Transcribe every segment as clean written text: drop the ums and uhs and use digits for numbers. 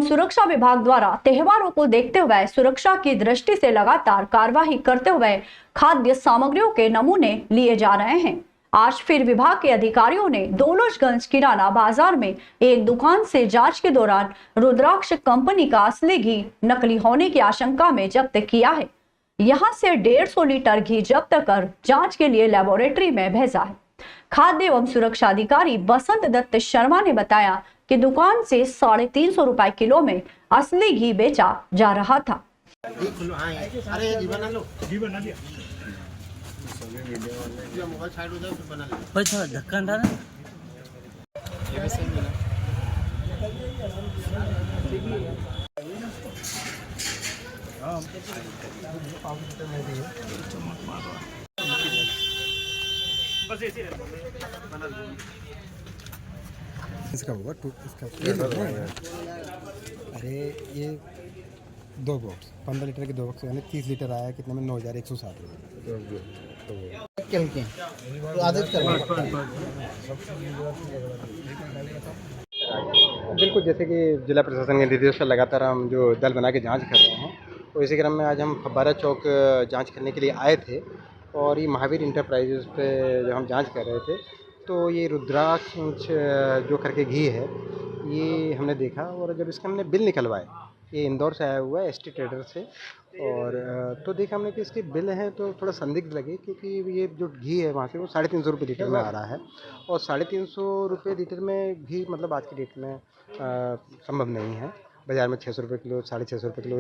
सुरक्षा विभाग द्वारा त्योहारों को देखते हुए सुरक्षा की दृष्टि से लगातार कार्यवाही करते हुए खाद्य सामग्रियों के नमूने लिए जा रहे हैं। आज फिर विभाग के अधिकारियों ने दौलतगंज किराना बाजार में एक दुकान से जांच के दौरान रुद्राक्ष कंपनी का असली घी नकली होने की आशंका में जब्त किया है। यहां से 150 लीटर घी जब्त कर जांच के लिए लेबोरेटरी में भेजा है। खाद्य एवं सुरक्षा अधिकारी बसंत दत्त शर्मा ने बताया कि दुकान से 350 रुपए किलो में असली घी बेचा जा रहा था। इसका होगा इसका अरे ये 2 बॉक्स 15 लीटर के 2 बॉक्स यानी 30 लीटर आया कितने में 9160 रुपये तो आदत कर बिल्कुल जैसे कि जिला प्रशासन के निर्देश पर लगातार हम जो दल बना के जांच कर रहे हैं, तो इसी क्रम में आज हम फब्बारा चौक जांच करने के लिए आए थे और ये महावीर इंटरप्राइजेस पे जब हम जांच कर रहे थे तो ये रुद्राक्ष जो करके घी है ये हमने देखा और जब इसका हमने बिल निकलवाए, ये इंदौर से आया हुआ है एसटी ट्रेडर से, और तो देखा हमने कि इसके बिल हैं तो थोड़ा संदिग्ध लगे क्योंकि ये जो घी है वहाँ से वो 350 रुपये लीटर में आ रहा है और 350 रुपये लीटर में घी मतलब आज की डेट में संभव नहीं है। बाज़ार में 600 रुपये किलो 650 रुपये किलो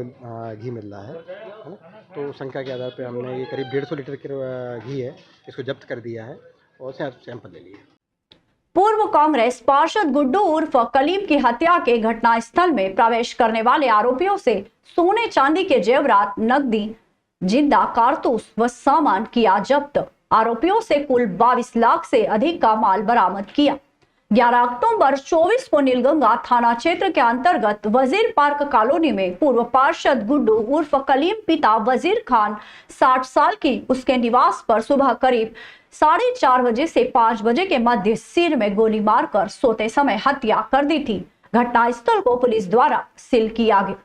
घी मिल रहा है ना। तो संख्या के आधार पर हमने ये करीब 150 लीटर घी है, इसको जब्त कर दिया है और सैंपल ले लिए। पूर्व कांग्रेस पार्षद गुड्डू उर्फ कलीम की हत्या के घटनास्थल में प्रवेश करने वाले आरोपियों से सोने चांदी के जेवरात, नकदी, जिंदा कारतूस व सामान किया जब्त। आरोपियों से कुल 22 लाख से अधिक का माल बरामद किया। 11 अक्टूबर 24 को नीलगंगा थाना क्षेत्र के अंतर्गत वजीर पार्क कॉलोनी में पूर्व पार्षद गुड्डू उर्फ कलीम पिता वजीर खान 60 साल की उसके निवास पर सुबह करीब 4:30 बजे से 5 बजे के मध्य सिर में गोली मारकर सोते समय हत्या कर दी थी। घटनास्थल को पुलिस द्वारा सील किया गया।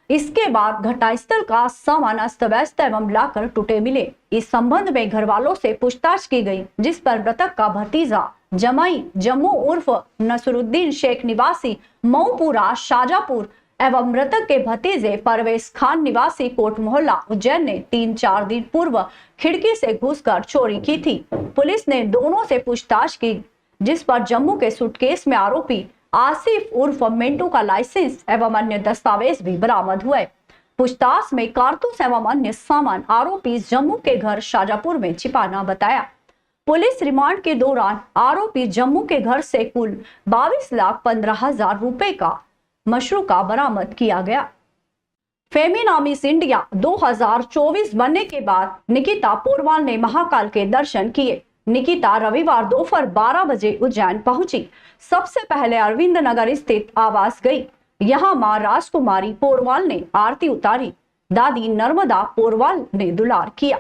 इसके बाद घटनास्थल का सामान अस्त व्यस्त एवं लाकर टूटे मिले। इस संबंध में घर वालों से पूछताछ की गई, जिस पर मृतक का भतीजा जमाई जम्मू उर्फ नसरुद्दीन शेख निवासी मऊपुरा शाजापुर एवं मृतक के भतीजे परवेश खान निवासी कोट मोहल्ला उज्जैन ने 3-4 दिन पूर्व खिड़की से घुसकर चोरी की थी। पुलिस ने दोनों से पूछताछ की, जिस पर जम्मू के सूटकेस में आरोपी आसिफ उर्फ मिंटू का लाइसेंस एवं अन्य दस्तावेज भी बरामद हुए। पूछताछ में कारतूस एवं अन्य सामान आरोपी जम्मू के घर शाजापुर में छिपाना बताया। पुलिस रिमांड के दौरान आरोपी जम्मू के घर से कुल 22,15,000 रुपए का मशरूका बरामद किया गया। फेमिना मिस इंडिया 2024 बनने के बाद निकिता पोरवाल ने महाकाल के दर्शन किए। निकिता रविवार दोपहर 12 बजे उज्जैन पहुंची। सबसे पहले अरविंद नगर स्थित आवास गई। यहां मां राजकुमारी पोरवाल ने आरती उतारी। दादी नर्मदा पोरवाल ने दुलार किया।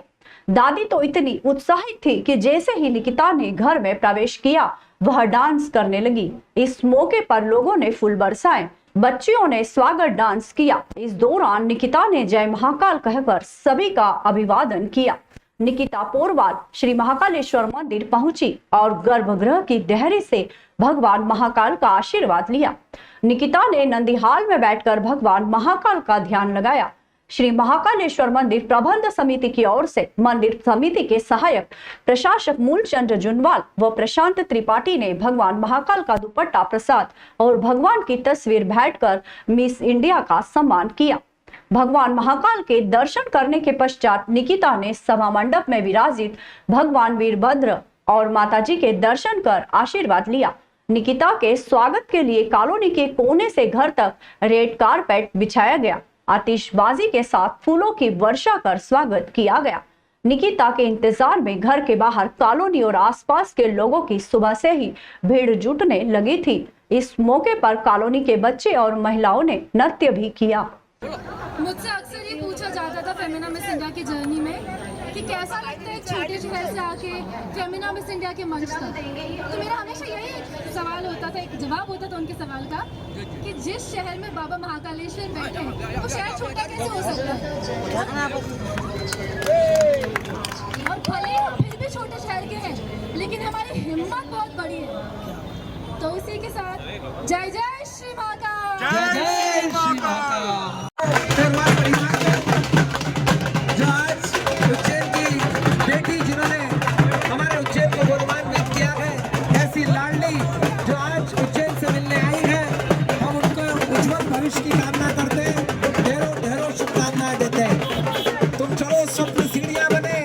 दादी तो इतनी उत्साहित थी कि जैसे ही निकिता ने घर में प्रवेश किया वह डांस करने लगी। इस मौके पर लोगों ने फूल बरसाए, बच्चियों ने स्वागत डांस किया। इस दौरान निकिता ने जय महाकाल कहकर सभी का अभिवादन किया। निकिता पोरवाल श्री महाकालेश्वर मंदिर पहुंची और गर्भगृह की देहरी से भगवान महाकाल का आशीर्वाद लिया। निकिता ने नंदीहाल में बैठकर भगवान महाकाल का ध्यान लगाया। श्री महाकालेश्वर मंदिर प्रबंध समिति की ओर से मंदिर समिति के सहायक प्रशासक मूलचंद जुनवाल व प्रशांत त्रिपाठी ने भगवान महाकाल का दुपट्टा प्रसाद और भगवान की तस्वीर भेंटकर मिस इंडिया का सम्मान किया। भगवान महाकाल के दर्शन करने के पश्चात निकिता ने सभा मंडप में विराजित भगवान वीरभद्र और माताजी के दर्शन कर आशीर्वाद लिया। निकिता के स्वागत के लिए कॉलोनी के कोने से घर तक रेड कारपेट बिछाया गया। आतिशबाजी के साथ फूलों की वर्षा कर स्वागत किया गया। निकिता के इंतजार में घर के बाहर कॉलोनी और आसपास के लोगों की सुबह से ही भीड़ जुटने लगी थी। इस मौके पर कॉलोनी के बच्चे और महिलाओं ने नृत्य भी किया। मुझसे अक्सर ये पूछा जाता था फेमिना मिस इंडिया की जर्नी में कि कैसा लगता है एक छोटे शहर से आके फेमिना मिस इंडिया के मंच तक? तो मेरा हमेशा यही एक सवाल होता था, एक जवाब होता था उनके सवाल का कि जिस शहर में बाबा महाकालेश्वर बैठे हैं वो शहर छोटा कैसे हो सकता है? और भले ही हम फिर भी छोटे शहर के हैं लेकिन हमारी हिम्मत बहुत बड़ी है। तो उसी के साथ जय जय श्री महाकाल। जय जय श्री महाकाल। जो आज उज्जैन की बेटी जिन्होंने हमारे उज्जैन को गौरवान्वित किया है, ऐसी लाडली जो आज उज्जैन से मिलने आई है, हम उनको उज्जवल भविष्य की कामना करते हैं, ढेरों ढेरों शुभकामनाएं देते हैं। तुम चलो स्वप्न सीढ़ियां बने,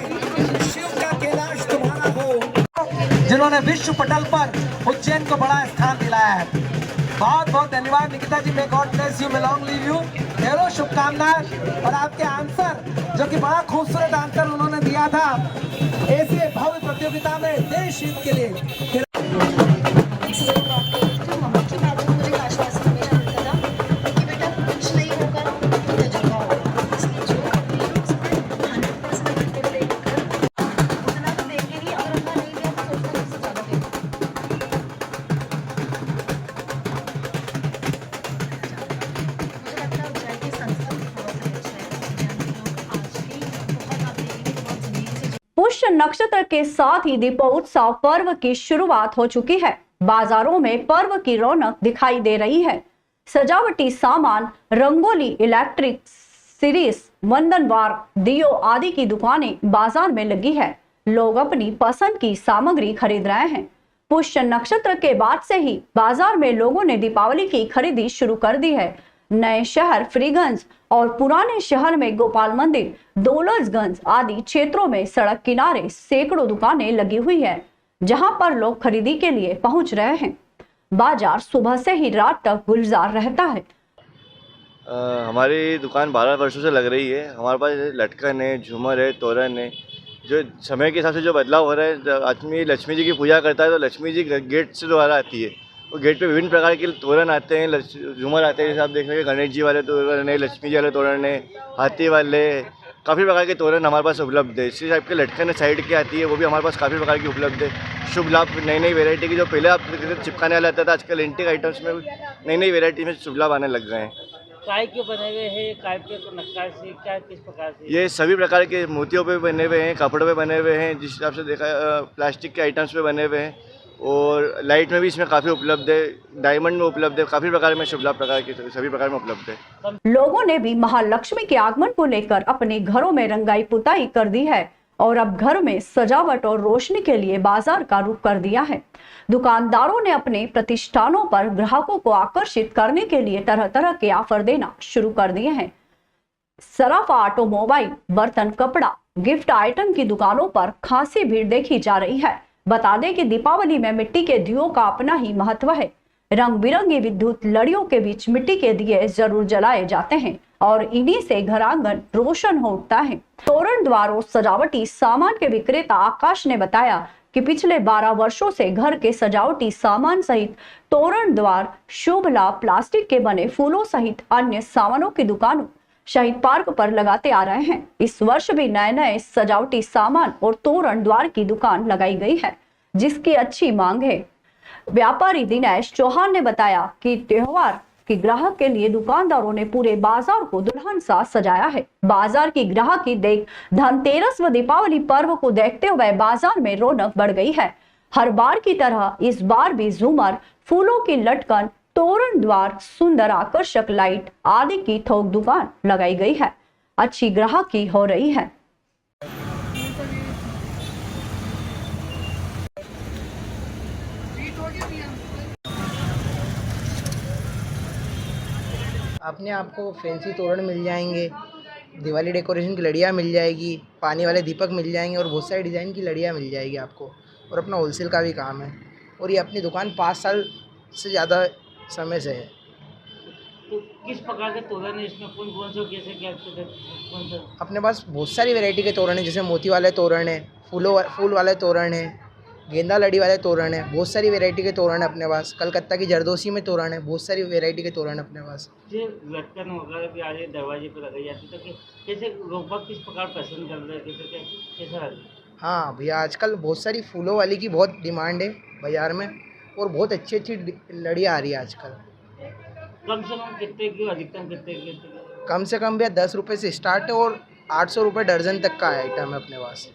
शिव का कैलाश तुम्हारा हो। जिन्होंने विश्व पटल पर उज्जैन को बड़ा स्थान दिलाया है, बहुत बहुत धन्यवाद Nikita ji. May God bless you, may long live you. ढेरों शुभकामनाएं। और आपके आंसर जो कि बड़ा खूबसूरत आंसर उन्होंने दिया था, ऐसे भव्य प्रतियोगिता में देश हित के लिए। पुष्य नक्षत्र के साथ ही दीपोत्सव पर्व की शुरुआत हो चुकी है। बाजारों में पर्व की रौनक दिखाई दे रही है। सजावटी सामान, रंगोली, इलेक्ट्रिक सीरीज, वंदनवार, दियो आदि की दुकानें बाजार में लगी है। लोग अपनी पसंद की सामग्री खरीद रहे हैं। पुष्य नक्षत्र के बाद से ही बाजार में लोगों ने दीपावली की खरीदी शुरू कर दी है। नए शहर फ्रीगंज और पुराने शहर में गोपाल मंदिर, दौलतगंज आदि क्षेत्रों में सड़क किनारे सैकड़ों दुकानें लगी हुई है, जहां पर लोग खरीदी के लिए पहुंच रहे हैं। बाजार सुबह से ही रात तक गुलजार रहता है। हमारी दुकान 12 वर्षों से लग रही है। हमारे पास लटकन है, झूमर है, तोरण है। जो समय के हिसाब से जो बदलाव हो रहा है, जब आदमी लक्ष्मी जी की पूजा करता है तो लक्ष्मी जी गेट से द्वारा आती है। वो गेट पे विभिन्न प्रकार के तोरण आते हैं, झूमर आते हैं। जैसे आप देख रहे हैं गणेश जी वाले तोरण है, लक्ष्मी जी वाले तोरण है, हाथी वाले, काफ़ी प्रकार के तोरण हमारे पास उपलब्ध है। इसी टाइप के लटकन साइड की आती है, वो भी हमारे पास काफ़ी प्रकार की उपलब्ध है। शुभ लाभ नई नई वेराइटी की, जो पहले आप चिपकाने वाला आता था, आजकल एंटीक आइटम्स में नई नई वेराइटी में शुभ लाभ आने लग गए हैं। काय के बने हुए हैं, काय पे नक्काशी, क्या किस प्रकार से? ये सभी प्रकार के मोतियों पे बने हुए हैं, कपड़ों पे बने हुए हैं, जिस हिसाब से देखा प्लास्टिक के आइटम्स पे बने हुए हैं, और लाइट में भी इसमें काफ़ी उपलब्ध है, डायमंड में उपलब्ध है, काफ़ी प्रकार में शुभ लाभ प्रकार के सभी प्रकार में उपलब्ध है। लोगों ने भी महालक्ष्मी के आगमन को लेकर अपने घरों में रंगाई पुताई कर दी है और अब घर में सजावट और रोशनी के लिए बाजार का रुख कर दिया है। दुकानदारों ने अपने प्रतिष्ठानों पर ग्राहकों को आकर्षित करने के लिए तरह तरह के ऑफर देना शुरू कर दिए हैं। सराफा, ऑटोमोबाइल, बर्तन, कपड़ा, गिफ्ट आइटम की दुकानों पर खासी भीड़ देखी जा रही है। बता दें कि दीपावली में मिट्टी के दियों का अपना ही महत्व है। रंग बिरंगी विद्युत लड़ियों के बीच मिट्टी के दिए जरूर जलाए जाते हैं और इन्हीं से घर आंगन रोशन हो उठता है। तोरण द्वार और सजावटी सामान के विक्रेता आकाश ने बताया कि पिछले 12 वर्षों से घर के सजावटी सामान सहित तोरण द्वार, शुभ लाभ, प्लास्टिक के बने फूलों सहित अन्य सामानों की दुकानों शहीद पार्क पर लगाते आ रहे हैं। इस वर्ष भी नए नए सजावटी सामान और तोरण द्वार की दुकान लगाई गई है, जिसकी अच्छी मांग है। व्यापारी दिनेश चौहान ने बताया कि त्योहार के ग्राहक के लिए दुकानदारों ने पूरे बाजार को दुल्हन सा सजाया है। बाजार की ग्राहकी देख धनतेरस व दीपावली पर्व को देखते हुए बाजार में रौनक बढ़ गई है। हर बार की तरह इस बार भी झूमर, फूलों की लटकन, तोरण द्वार, सुंदर आकर्षक लाइट आदि की थोक दुकान लगाई गई है। अच्छी ग्राहकी हो रही है। अपने आपको फैंसी तोरण मिल जाएंगे, दिवाली डेकोरेशन की लड़ियाँ मिल जाएगी, पानी वाले दीपक मिल जाएंगे और बहुत सारी डिज़ाइन की लड़ियाँ मिल जाएगी आपको। और अपना होलसेल का भी काम है और ये अपनी दुकान 5 साल से ज़्यादा समय से है। तो किस प्रकार के तोरण है इसमें, कौन कौन से, कैसे क्या कौन सा? अपने पास बहुत सारी वैरायटी के तोरण हैं, जैसे मोती वाले तोरण है, फूल वाले तोरण है, गेंदा लड़ी वाले तोरण है, बहुत सारी वैरायटी के तोरण है अपने पास। कलकत्ता की जरदोसी में तोरण है, बहुत सारी वैरायटी के तोरण है अपने पास। जो लटकन वगैरह भी आज दरवाजे पर लगाई जाती है, तो कैसे लोग बाग किस प्रकार पसंद कर रहे हैं, कैसा लग? हाँ भैया, आजकल बहुत सारी फूलों वाली की बहुत डिमांड है बाज़ार में, और बहुत अच्छी अच्छी लड़ियाँ आ रही है आजकल। कम से कम कितने की, अधिकतम कितने की? कम से कम भैया 10 रुपये से स्टार्ट है और 800 रुपये दर्जन तक का आइटम है अपने पास।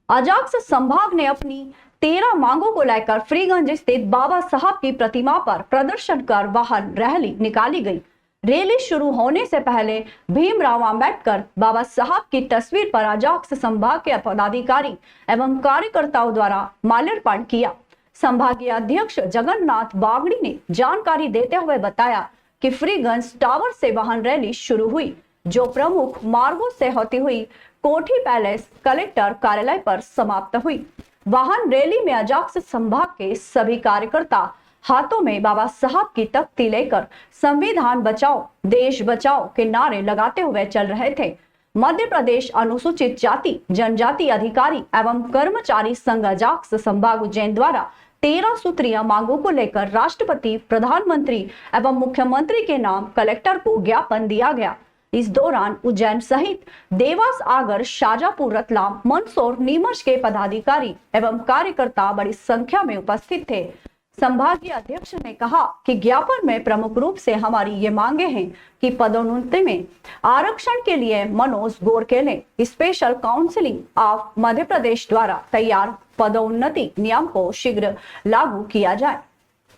अजाक्स संभाग ने अपनी 13 मांगों को लेकर फ्रीगंज स्थित बाबा साहब की प्रतिमा पर प्रदर्शन कर वाहन रैली निकाली गई। रैली शुरू होने से पहले भीमराव अंबेडकर बाबा साहब की तस्वीर पर अजाक्स संभाग के पदाधिकारी एवं कार्यकर्ताओं द्वारा माल्यार्पण किया। संभागीय अध्यक्ष जगन्नाथ बागड़ी ने जानकारी देते हुए बताया कि फ्रीगंज टावर से वाहन रैली शुरू हुई, जो प्रमुख मार्गों से होती हुई कोठी पैलेस कलेक्टर कार्यालय पर समाप्त हुई। वाहन रैली में अजाक्स संभाग के सभी कार्यकर्ता हाथों में बाबा साहब की तख्ती लेकर संविधान बचाओ देश बचाओ के नारे लगाते हुए चल रहे थे। मध्य प्रदेश अनुसूचित जाति जनजाति अधिकारी एवं कर्मचारी संघ अजाक्स संभाग उज्जैन द्वारा 13 सूत्रीय मांगों को लेकर राष्ट्रपति, प्रधानमंत्री एवं मुख्यमंत्री के नाम कलेक्टर को ज्ञापन दिया गया। इस दौरान उज्जैन सहित देवास, आगर, शाजापुर, रतलाम, मंदसौर, नीमच के पदाधिकारी एवं कार्यकर्ता बड़ी संख्या में उपस्थित थे। संभागीय अध्यक्ष ने कहा कि ज्ञापन में प्रमुख रूप से हमारी ये मांगे हैं कि पदोन्नति में आरक्षण के लिए Manoj गोरकेले special counselling of Madhya Pradesh द्वारा तैयार पदोन्नति नियम को शीघ्र लागू किया जाए।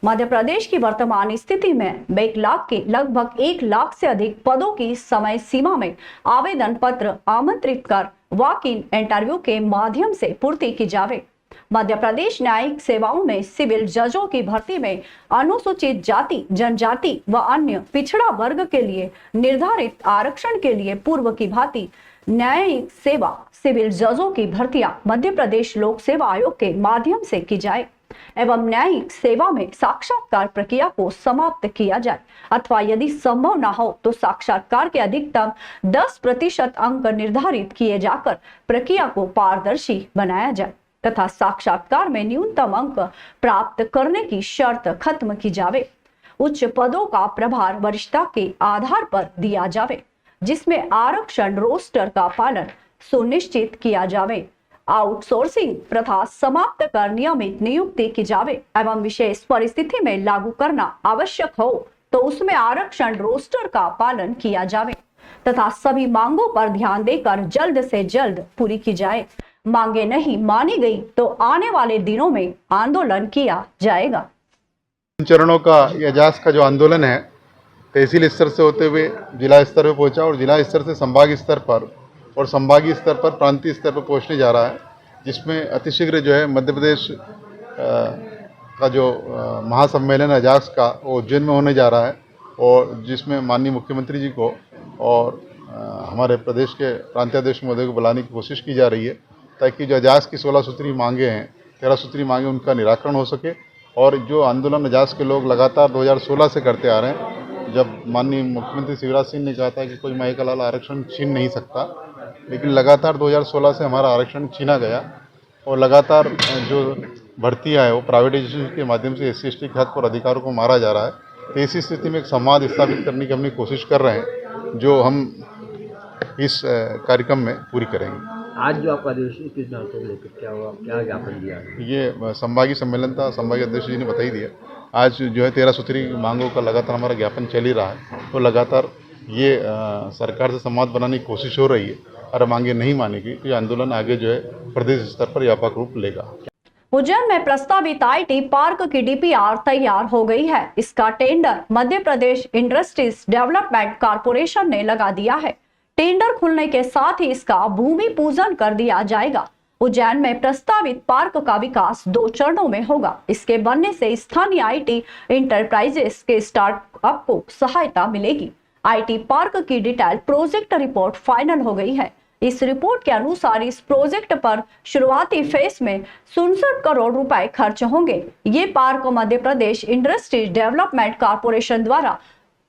मध्य प्रदेश की वर्तमान स्थिति में 1 लाख के लगभग 1 लाख से अधिक पदों की समय सीमा में आवेदन पत्र आमंत्रित कर वॉक इन इंटरव्यू के माध्यम से पूर्ति की जावे। मध्य प्रदेश न्यायिक सेवाओं में सिविल जजों की भर्ती में अनुसूचित जाति जनजाति व अन्य पिछड़ा वर्ग के लिए निर्धारित आरक्षण के लिए पूर्व की भांति न्यायिक सेवा सिविल जजों की भर्तियां मध्य प्रदेश लोक सेवा आयोग के माध्यम से की जाए एवं न्यायिक सेवा में साक्षात्कार प्रक्रिया को समाप्त किया जाए, अथवा यदि संभव न हो तो साक्षात्कार के अधिकतम 10% अंक निर्धारित किए जाकर प्रक्रिया को पारदर्शी बनाया जाए तथा साक्षात्कार में न्यूनतम अंक प्राप्त करने की शर्त खत्म की जावे। उच्च पदों का प्रभार वरिष्ठता के आधार पर दिया जावे, जिसमें आरक्षण रोस्टर का पालन सुनिश्चित किया जावे। आउटसोर्सिंग प्रथा समाप्त कर नियमित नियुक्ति की जावे एवं विशेष परिस्थिति में लागू करना आवश्यक हो तो उसमें आरक्षण रोस्टर का पालन किया जावे तथा सभी मांगों पर ध्यान देकर जल्द से जल्द पूरी की जाए। मांगे नहीं मानी गई तो आने वाले दिनों में आंदोलन किया जाएगा। चरणों का एजाज का जो आंदोलन है तहसील स्तर से होते हुए जिला स्तर पर पहुंचा और जिला स्तर से संभाग स्तर पर और संभागीय स्तर पर प्रांतीय स्तर पर पहुंचने जा रहा है, जिसमें अतिशीघ्र जो है मध्य प्रदेश का जो महासम्मेलन एजाज का वो उज्जैन में होने जा रहा है और जिसमें माननीय मुख्यमंत्री जी को और हमारे प्रदेश के प्रांतीय अध्यक्ष महोदय को बुलाने की कोशिश की जा रही है ताकि जो एजाज की 16 सूत्री मांगे हैं 13 सूत्री मांगे उनका निराकरण हो सके। और जो आंदोलन एजाज के लोग लगातार 2016 से करते आ रहे हैं, जब माननीय मुख्यमंत्री शिवराज सिंह ने कहा था कि कोई माई का लाल आरक्षण छीन नहीं सकता, लेकिन लगातार 2016 से हमारा आरक्षण छीना गया और लगातार जो भर्तियाँ है वो प्राइवेटाइजेशन के माध्यम से SC/ST के हक और अधिकारों को मारा जा रहा है। तो ऐसी स्थिति में एक संवाद स्थापित करने की हमने कोशिश कर रहे हैं, जो हम इस कार्यक्रम में पूरी करेंगे। आज जो आपका अधिवेशन किस बातों को लेकर क्या हुआ, क्या ज्ञापन दिया? ये संभागीय सम्मेलन था, संभागीय अध्यक्ष जी ने बता ही दिया। आज जो है 13 सूत्री मांगों का लगातार हमारा ज्ञापन चल ही रहा है, तो लगातार ये सरकार से संवाद बनाने की कोशिश हो रही है और मांगे नहीं मानेगी तो ये आंदोलन आगे जो है प्रदेश स्तर पर व्यापक रूप लेगा। उज्जैन में प्रस्तावित IT पार्क की DPR तैयार हो गई है। इसका tender Madhya Pradesh industries development corporation ने लगा दिया है। टेंडर खुलने के साथ ही इसका भूमि पूजन कर दिया जाएगा। उज्जैन में प्रस्तावित पार्क का विकास 2 चरणों में होगा। इसके बनने से स्थानीय IT इंटरप्राइजेस के स्टार्टअप को सहायता मिलेगी। IT पार्क की डिटेल प्रोजेक्ट रिपोर्ट फाइनल हो गई है। इस रिपोर्ट के अनुसार इस प्रोजेक्ट पर शुरुआती फेज में 67 करोड़ रुपए खर्च होंगे। ये park Madhya Pradesh industries development corporation द्वारा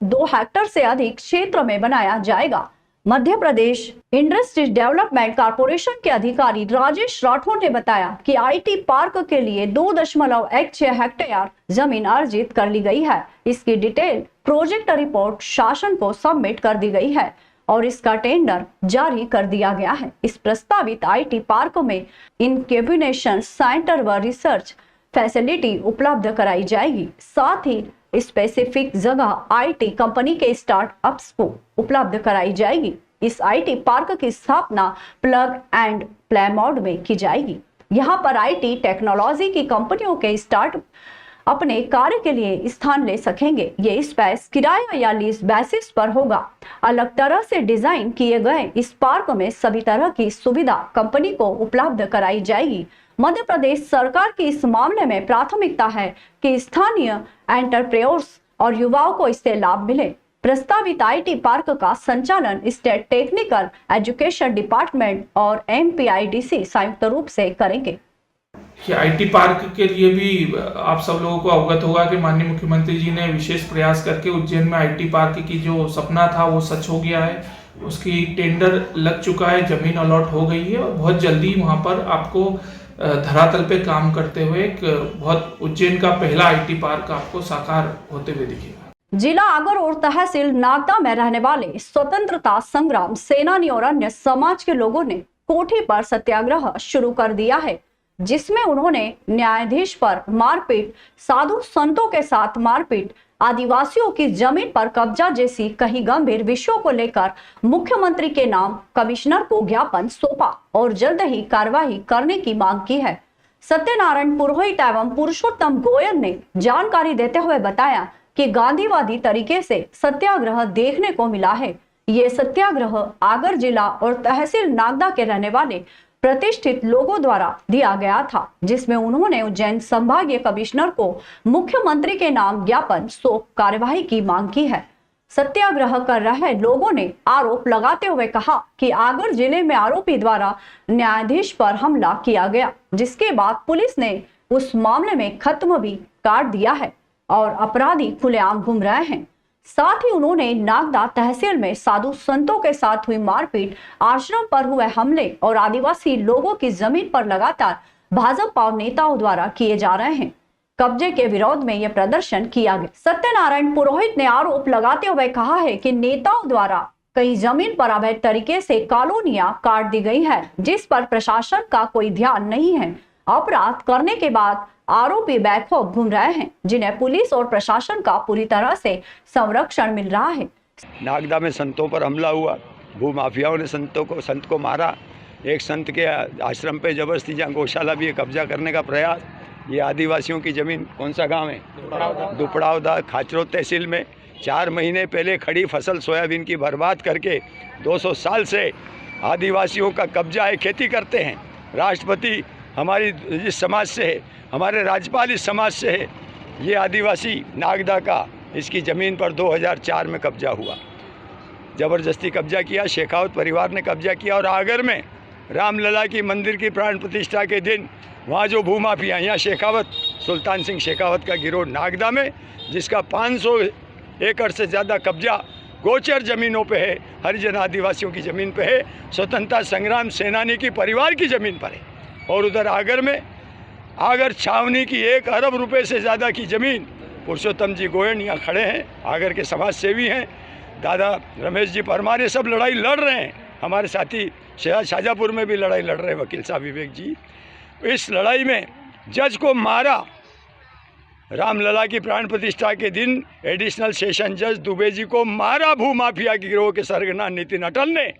2 हेक्टेयर से अधिक क्षेत्र में बनाया जाएगा। Madhya Pradesh industries development corporation के अधिकारी राजेश राठौर ने बताया कि आईटी पार्क के लिए 2.16 हेक्टेयर जमीन अर्जित कर ली गई है। इसकी डिटेल प्रोजेक्ट रिपोर्ट शासन को सबमिट कर दी गई है और इसका टेंडर जारी कर दिया गया है। इस प्रस्तावित आईटी पार्क में इनक्यूबेशन सेंटर व रिसर्च फैसिलिटी उपलब्ध कराई जाएगी। साथ ही स्पेसिफिक जगह आईटी कंपनी के स्टार्टअप्स को उपलब्ध कराई जाएगी। इस आईटी पार्क की स्थापना प्लग एंड प्ले मोड में की जाएगी। यहाँ पर आईटी टेक्नोलॉजी की कंपनियों के स्टार्ट अपने कार्य के लिए स्थान ले सकेंगे। ये स्पेस किराया या लीज बेसिस पर होगा। अलग तरह से डिजाइन किए गए इस पार्क में सभी तरह की सुविधा कंपनी को उपलब्ध कराई जाएगी। मध्य प्रदेश सरकार की इस मामले में प्राथमिकता है कि स्थानीय एंटरप्रेन्योर्स और युवाओं को इससे लाभ मिले। प्रस्तावित आईटी पार्क का संचालन स्टेट टेक्निकल एजुकेशन डिपार्टमेंट और MPIDC संयुक्त रूप से करेंगे। कि आईटी पार्क के लिए भी आप सब लोगों को अवगत होगा कि माननीय मुख्यमंत्री जी ने विशेष प्रयास करके उज्जैन में आईटी पार्क की जो सपना था वो सच हो गया है। उसकी टेंडर लग चुका है, जमीन अलॉट हो गई है और बहुत जल्दी वहां पर आपको धरातल पे काम करते हुए एक बहुत उज्जैन का पहला आईटी पार्क आपको साकार होते हुए दिखेगा। जिला आगर और तहसील नागदा में रहने वाले स्वतंत्रता संग्राम सेनानी और अन्य समाज के लोगों ने कोठी पर सत्याग्रह शुरू कर दिया है, जिसमें उन्होंने न्यायाधीश पर मारपीट, साधु संतों के साथ मारपीट, आदिवासियों की जमीन पर कब्जा जैसी कई गंभीर विषयों को लेकर मुख्यमंत्री के नाम कमिश्नर को ज्ञापन सौंपा और जल्द ही कार्रवाई करने की मांग की है। सत्यनारायण पुरोहित एवं पुरुषोत्तम गोयल ने जानकारी देते हुए बताया कि गांधीवादी तरीके से सत्याग्रह देखने को मिला है। ये सत्याग्रह आगर जिला और तहसील नागदा के रहने वाले प्रतिष्ठित लोगों द्वारा दिया गया था, जिसमें उन्होंने उज्जैन संभागीय कमिश्नर को मुख्यमंत्री के नाम ज्ञापन सौंप कार्यवाही की मांग की है। सत्याग्रह कर रहे लोगों ने आरोप लगाते हुए कहा कि आगर जिले में आरोपी द्वारा न्यायाधीश पर हमला किया गया, जिसके बाद पुलिस ने उस मामले में खत्म भी काट दिया है और अपराधी खुलेआम घूम रहे हैं। साथ ही उन्होंने नागदा तहसील में साधु संतों के साथ हुई मारपीट, आश्रम पर हुए हमले और आदिवासी लोगों की जमीन पर लगातार भाजपा नेताओं द्वारा किए जा रहे हैं कब्जे के विरोध में यह प्रदर्शन किया गया। सत्यनारायण पुरोहित ने आरोप लगाते हुए कहा है कि नेताओं द्वारा कई जमीन पर अवैध तरीके से कॉलोनियां काट दी गई है, जिस पर प्रशासन का कोई ध्यान नहीं है। अपराध करने के बाद आरोपी बेखौफ घूम रहे हैं, जिन्हें पुलिस और प्रशासन का पूरी तरह से संरक्षण मिल रहा है। नागदा में संतों पर हमला हुआ, भूमाफियाओं ने संत को मारा, एक संत के आश्रम पे जबरदस्ती जहाँ गौशाला भी है कब्जा करने का प्रयास। ये आदिवासियों की ज़मीन कौन सा गांव है? दुपड़ावदा खाचरो तहसील में 4 महीने पहले खड़ी फसल सोयाबीन की बर्बाद करके 200 साल से आदिवासियों का कब्जा है, खेती करते हैं। राष्ट्रपति हमारी इस समाज से है, हमारे राज्यपाल इस समाज से है। ये आदिवासी नागदा का इसकी ज़मीन पर 2004 में कब्जा हुआ, ज़बरदस्ती कब्जा किया, शेखावत परिवार ने कब्जा किया। और आगर में रामलला की मंदिर की प्राण प्रतिष्ठा के दिन वहाँ जो भूमाफिया, यहाँ शेखावत सुल्तान सिंह शेखावत का गिरोह नागदा में, जिसका 500 एकड़ से ज़्यादा कब्जा गोचर ज़मीनों पे है, हरिजन आदिवासियों की ज़मीन पे है, स्वतंत्रता संग्राम सेनानी की परिवार की ज़मीन पर है। और उधर आगर में आगर छावनी की 1 अरब रुपए से ज़्यादा की ज़मीन, पुरुषोत्तम जी गोयल यहाँ खड़े हैं, आगर के समाज सेवी हैं, दादा रमेश जी परमार, ये सब लड़ाई लड़ रहे हैं। हमारे साथी शाहजहाँपुर में भी लड़ाई लड़ रहे हैं वकील साहब विवेक जी। इस लड़ाई में जज को मारा, रामलला की प्राण प्रतिष्ठा के दिन एडिशनल सेशन जज दुबे जी को मारा भूमाफिया के गिरोह के सरगना नितिन अटल ने,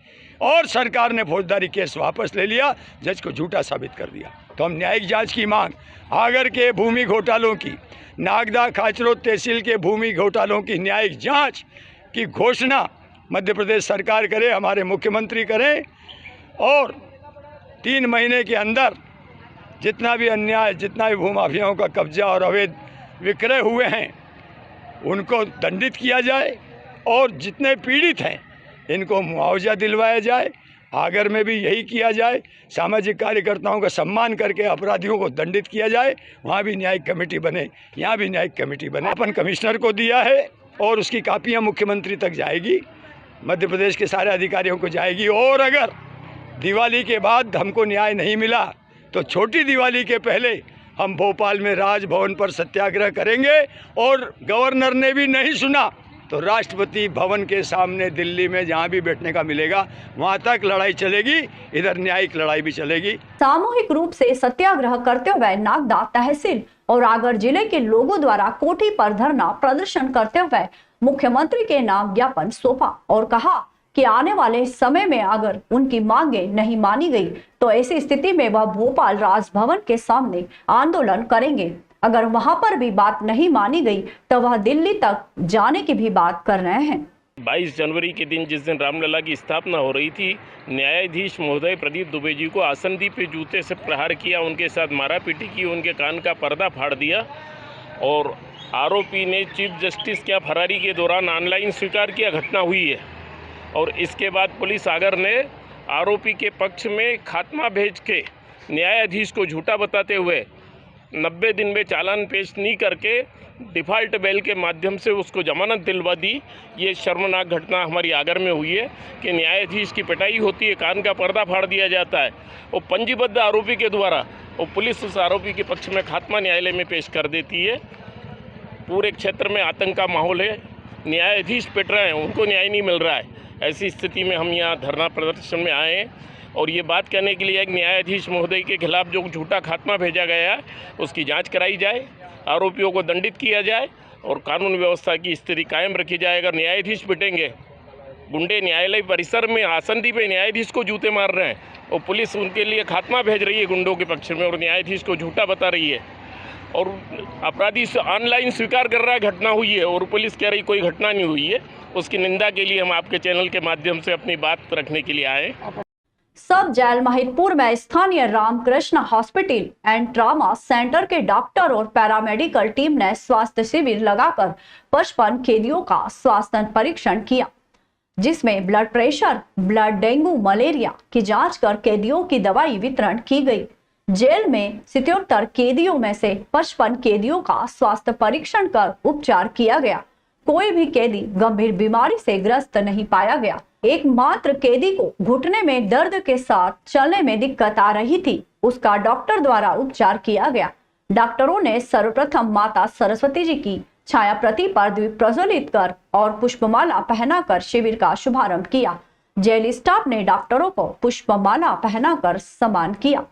और सरकार ने फौजदारी केस वापस ले लिया, जज को झूठा साबित कर दिया। तो हम न्यायिक जांच की मांग, आगर के भूमि घोटालों की, नागदा खाचरो तहसील के भूमि घोटालों की न्यायिक जांच की घोषणा मध्य प्रदेश सरकार करे, हमारे मुख्यमंत्री करें, और 3 महीने के अंदर जितना भी अन्याय, जितना भी भूमाफियाओं का कब्जा और अवैध विक्रय हुए हैं उनको दंडित किया जाए, और जितने पीड़ित हैं इनको मुआवजा दिलवाया जाए। आगर में भी यही किया जाए, सामाजिक कार्यकर्ताओं का सम्मान करके अपराधियों को दंडित किया जाए। वहाँ भी न्यायिक कमेटी बने, यहाँ भी न्यायिक कमेटी बने। अपन कमिश्नर को दिया है और उसकी कापियाँ मुख्यमंत्री तक जाएगी। मध्य प्रदेश के सारे अधिकारियों को जाएगी। और अगर दिवाली के बाद हमको न्याय नहीं मिला तो छोटी दिवाली के पहले हम भोपाल में राजभवन पर सत्याग्रह करेंगे। और गवर्नर ने भी नहीं सुना तो राष्ट्रपति भवन के सामने दिल्ली में जहाँ भी बैठने का मिलेगा वहाँ तक लड़ाई चलेगी, इधर न्यायिक लड़ाई भी चलेगी। सामूहिक रूप से सत्याग्रह करते हुए नागदा तहसील और आगर जिले के लोगों द्वारा कोठी पर धरना प्रदर्शन करते हुए मुख्यमंत्री के नाम ज्ञापन सौंपा और कहा कि आने वाले समय में अगर उनकी मांगे नहीं मानी गई तो ऐसी स्थिति में वह भोपाल राजभवन के सामने आंदोलन करेंगे। अगर वहां पर भी बात नहीं मानी गई तो वह दिल्ली तक जाने की भी बात कर रहे हैं। 22 जनवरी के दिन जिस दिन रामलला की स्थापना हो रही थी, न्यायाधीश महोदय प्रदीप दुबे जी को आसनदीप पे जूते से प्रहार किया, उनके साथ मारापीटी की, उनके कान का पर्दा फाड़ दिया और आरोपी ने चीफ जस्टिस क्या फरारी के दौरान ऑनलाइन स्वीकार किया घटना हुई है। और इसके बाद पुलिस आगर ने आरोपी के पक्ष में खात्मा भेज के न्यायाधीश को झूठा बताते हुए 90 दिन में चालान पेश नहीं करके डिफ़ॉल्ट बेल के माध्यम से उसको जमानत दिलवा दी। ये शर्मनाक घटना हमारी आगर में हुई है कि न्यायाधीश की पिटाई होती है, कान का पर्दा फाड़ दिया जाता है और पंजीबद्ध आरोपी के द्वारा और पुलिस उस आरोपी के पक्ष में खात्मा न्यायालय में पेश कर देती है। पूरे क्षेत्र में आतंक का माहौल है, न्यायाधीश पिट रहे हैं, उनको न्याय नहीं मिल रहा है। ऐसी स्थिति में हम यहाँ धरना प्रदर्शन में आए हैं और ये बात कहने के लिए एक न्यायाधीश महोदय के खिलाफ जो झूठा खात्मा भेजा गया है उसकी जांच कराई जाए, आरोपियों को दंडित किया जाए और कानून व्यवस्था की स्थिति कायम रखी जाए। अगर न्यायाधीश पिटेंगे, गुंडे न्यायालय परिसर में आसनदी पे न्यायाधीश को जूते मार रहे हैं और पुलिस उनके लिए खात्मा भेज रही है गुंडों के पक्ष में और न्यायाधीश को झूठा बता रही है और अपराधी ऑनलाइन स्वीकार कर रहा है घटना हुई है और पुलिस कह रही कोई घटना नहीं हुई है। उसकी निंदा के लिए हम आपके चैनल के माध्यम से अपनी बात रखने के लिए आए। सब जेल महिदपुर में स्थानीय Ramakrishna hospital and trauma centre के डॉक्टर और पैरामेडिकल टीम ने स्वास्थ्य शिविर लगाकर 55 कैदियों का स्वास्थ्य परीक्षण किया, जिसमें blood pressure, blood, dengue, malaria की जांच कर कैदियों की दवाई वितरण की गई। जेल में 77 कैदियों में से 55 कैदियों का स्वास्थ्य परीक्षण कर उपचार किया गया। कोई भी कैदी गंभीर बीमारी से ग्रस्त नहीं पाया गया। एकमात्र कैदी को घुटने में दर्द के साथ चलने में दिक्कत आ रही थी, उसका डॉक्टर द्वारा उपचार किया गया। डॉक्टरों ने सर्वप्रथम माता सरस्वती जी की छाया प्रति पर दीप प्रज्वलित कर और पुष्पमाला पहनाकर शिविर का शुभारंभ किया। जेल स्टाफ ने डॉक्टरों को पुष्पमाला पहनाकर सम्मान किया।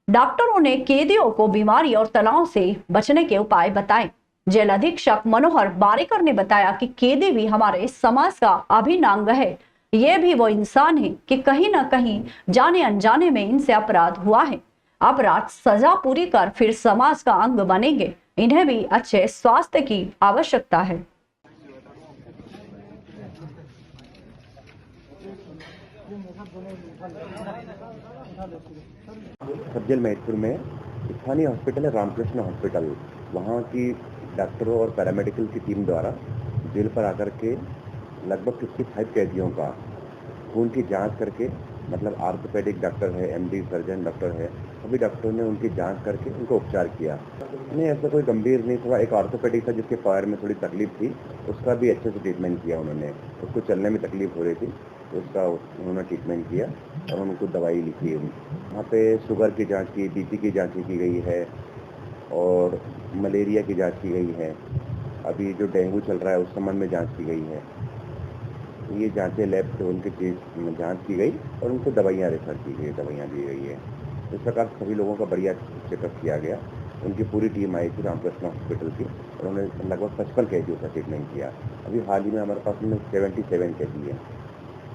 डॉक्टरों ने कैदियों को बीमारी और तनाव से बचने के उपाय बताए। जेल अधीक्षक मनोहर बारेकर ने बताया कि कैदी भी हमारे समाज का अभिन्न अंग है। ये भी वो इंसान है कि कहीं न कहीं जाने अनजाने में इनसे अपराध हुआ है। अपराध सजा पूरी कर फिर समाज का अंग बनेंगे। इन्हें भी अच्छे स्वास्थ्य की आवश्यकता है। सब जेल महिदपुर में स्थानीय हॉस्पिटल है रामकृष्ण हॉस्पिटल, वहाँ की डॉक्टरों और पैरामेडिकल की टीम द्वारा जेल पर आकर के लगभग 55 कैदियों का खून की जांच करके, मतलब आर्थोपेडिक डॉक्टर है, एमडी सर्जन डॉक्टर है, सभी डॉक्टरों ने उनकी जांच करके उनको उपचार किया। नहीं, ऐसा कोई गंभीर नहीं, थोड़ा एक आर्थोपेडिक था जिसके पैर में थोड़ी तकलीफ थी, उसका भी अच्छे से ट्रीटमेंट किया उन्होंने। उसको चलने में तकलीफ हो रही थी तो उसका उन्होंने ट्रीटमेंट किया और उनको दवाई लिखी है। वहाँ पे शुगर की जाँच की, बीपी की जाँच की गई है और मलेरिया की जांच की गई है। अभी जो डेंगू चल रहा है उस संबंध में जांच की गई है। ये जांचें लैब से उनकी चीज जांच की गई और उनको दवाइयाँ रेफर की गई, दवाइयाँ दी गई है। इस प्रकार सभी लोगों का बढ़िया चेकअप किया गया। उनकी पूरी टीम आई थी रामकृष्ण हॉस्पिटल की और उन्होंने लगभग 55 कैदियों का ट्रीटमेंट किया। अभी हाल ही में हमारे पास में 77 कैदी है,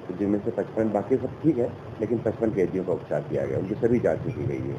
तो जिनमें से 55, बाकी सब ठीक है, लेकिन 55 कैदियों का उपचार किया गया, उनकी सभी जाँचें की गई है।